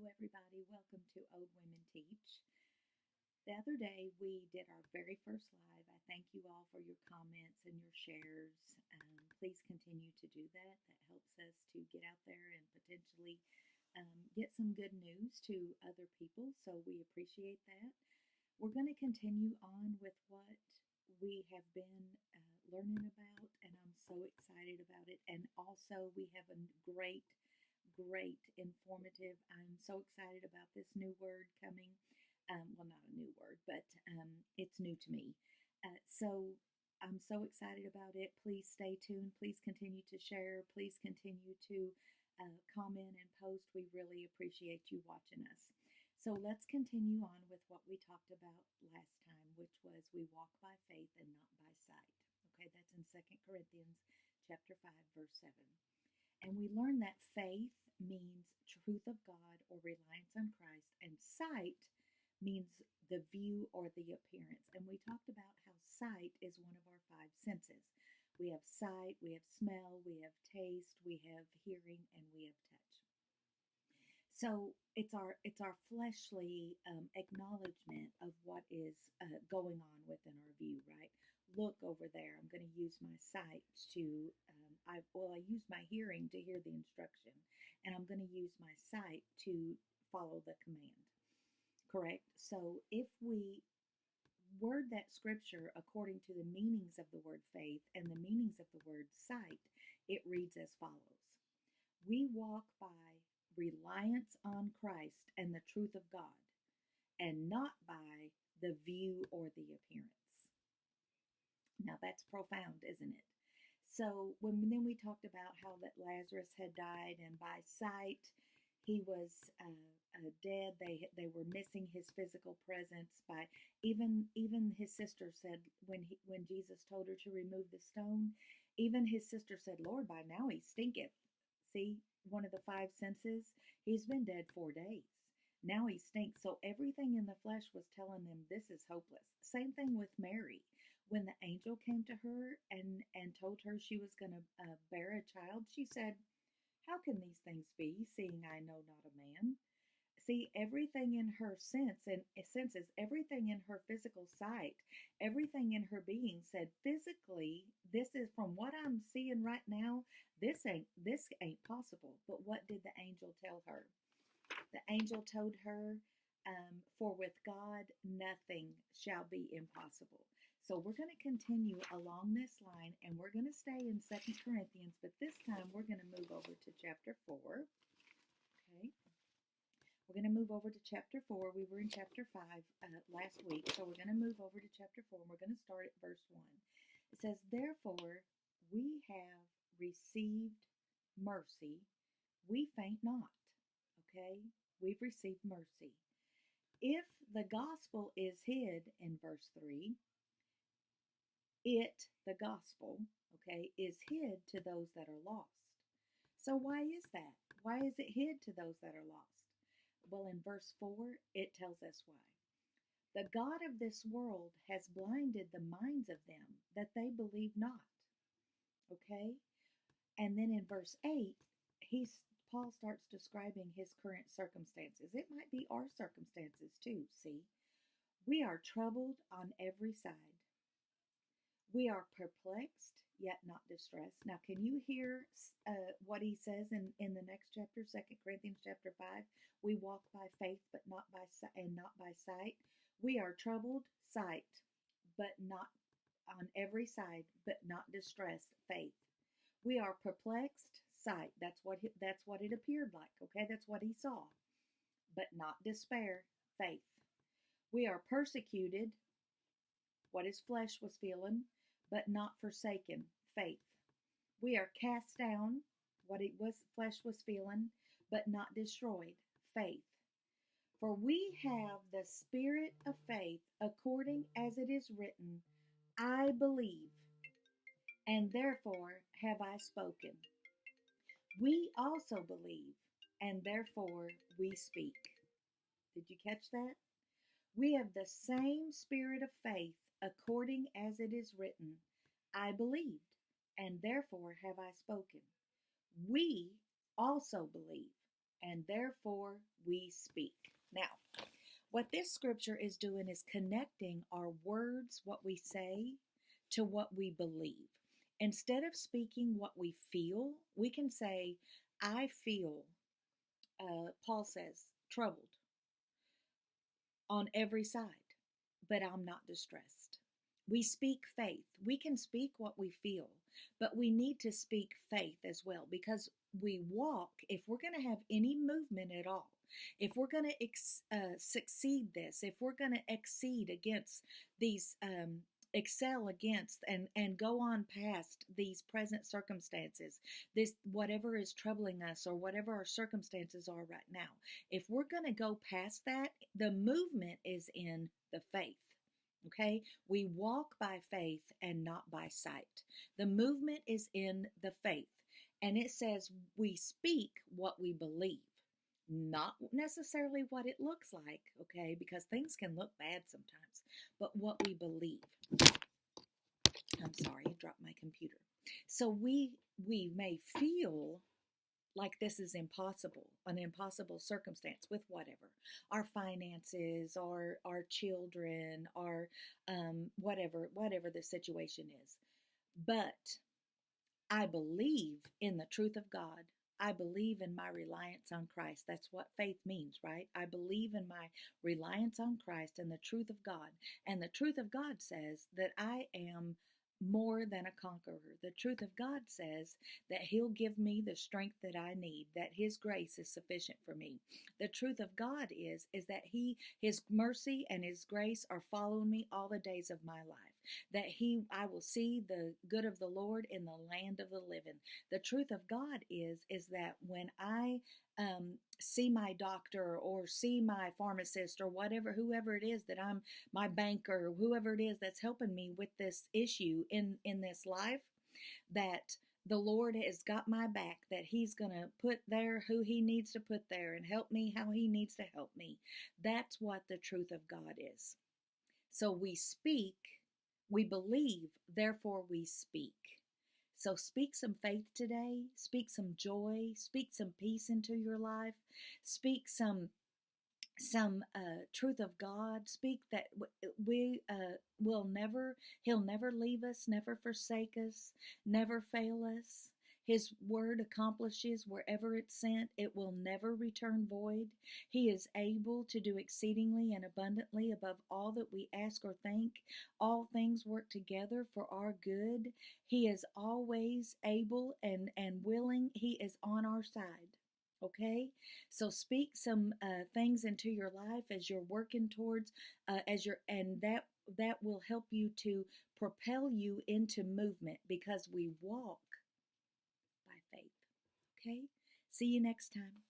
everybody. Welcome to Old Women Teach. The other day we did our very first live. I thank you all for your comments and your shares. Please continue to do that. That helps us to get out there and potentially get some good news to other people. So we appreciate that. We're going to continue on with what we have been learning about, and I'm so excited about it. And also, we have a great informative. I'm so excited about this new word coming. Well, not a new word, but it's new to me. So I'm so excited about it. Please stay tuned. Please continue to share. Please continue to comment and post. We really appreciate you watching us. So let's continue on with what we talked about last time, which was we walk by faith and not by sight. Okay, that's in 2 Corinthians chapter 5, verse 7. And we learn that faith means truth of God or reliance on Christ, and sight means the view or the appearance. And we talked about how sight is one of our five senses. We have sight, we have smell, we have taste, we have hearing, and we have touch. So it's our fleshly acknowledgement of what is going on within our view, right? Look over there. I'm going to use my sight to I use my hearing to hear the instruction, and I'm going to use my sight to follow the command. Correct? So if we word that scripture according to the meanings of the word faith and the meanings of the word sight, it reads as follows. We walk by reliance on Christ and the truth of God, and not by the view or the appearance. Now that's profound, isn't it? So then we talked about how that Lazarus had died, and by sight he was dead. They were missing his physical presence. By even his sister said when Jesus told her to remove the stone, even his sister said, "Lord, by now he stinketh." See, one of the five senses. He's been dead 4 days. Now he stinks. So everything in the flesh was telling them this is hopeless. Same thing with Mary. When the angel came to her and told her she was going to bear a child, she said, "How can these things be, seeing I know not a man?" See, everything in her senses, everything in her physical sight, everything in her being said physically, this is from what I'm seeing right now, this ain't possible. But what did the angel tell her? The angel told her, for with God nothing shall be impossible. So we're going to continue along this line, and we're going to stay in 2 Corinthians, but this time we're going to move over to chapter 4. Okay. We're going to move over to chapter 4. We were in chapter 5 last week, so we're going to move over to chapter 4, and we're going to start at verse 1. It says, "Therefore we have received mercy, we faint not." Okay? We've received mercy. If the gospel is hid, in verse 3, the gospel, okay, is hid to those that are lost. So why is that? Why is it hid to those that are lost? Well, in verse 4, it tells us why. "The God of this world has blinded the minds of them that they believe not." Okay? And then in verse 8, Paul starts describing his current circumstances. It might be our circumstances too, see? "We are troubled on every side. We are perplexed, yet not distressed." Now, can you hear what he says in the next chapter, 2 Corinthians chapter 5? We walk by faith, but not by sight. We are troubled, sight, but not on every side, but not distressed, faith. We are perplexed, sight. That's what it appeared like. Okay, that's what he saw, but not despair, faith. We are persecuted, what his flesh was feeling, but not forsaken, faith. We are cast down, what flesh was feeling, but not destroyed, faith. For we have the spirit of faith, according as it is written, "I believe, and therefore have I spoken." We also believe, and therefore we speak. Did you catch that? We have the same spirit of faith, according as it is written, "I believed, and therefore have I spoken." We also believe, and therefore we speak. Now, what this scripture is doing is connecting our words, what we say, to what we believe. Instead of speaking what we feel, we can say, I feel, Paul says, troubled on every side, but I'm not distressed. We speak faith. We can speak what we feel, but we need to speak faith as well, because we walk, if we're going to have any movement at all, if we're going to succeed this, if we're going to exceed against these, excel against and go on past these present circumstances, this whatever is troubling us or whatever our circumstances are right now, if we're going to go past that, the movement is in the faith. Okay, we walk by faith and not by sight. The movement is in the faith, and it says we speak what we believe, not necessarily what it looks like, okay, because things can look bad sometimes, but what we believe. I'm sorry, I dropped my computer. So we may feel like this is impossible, an impossible circumstance with whatever, our finances, our children, our whatever the situation is. But I believe in the truth of God. I believe in my reliance on Christ. That's what faith means, right? I believe in my reliance on Christ and the truth of God. And the truth of God says that I am more than a conqueror. The truth of God says that He'll give me the strength that I need, that His grace is sufficient for me. The truth of God is that His mercy and His grace are following me all the days of my life. That I will see the good of the Lord in the land of the living. The truth of God is that when I see my doctor or see my pharmacist or whoever it is that I'm, my banker, whoever it is that's helping me with this issue in this life, that the Lord has got my back, that He's going to put there who He needs to put there and help me how He needs to help me. That's what the truth of God is. So we speak, we believe, therefore we speak. So speak some faith today, speak some joy, speak some peace into your life, speak some truth of God. Speak that He'll never leave us, never forsake us, never fail us. His word accomplishes wherever it's sent. It will never return void. He is able to do exceedingly and abundantly above all that we ask or think. All things work together for our good. He is always able and willing. He is on our side. Okay, so speak some things into your life as you're working towards, and that will help you to propel you into movement, because we walk by faith. Okay, see you next time.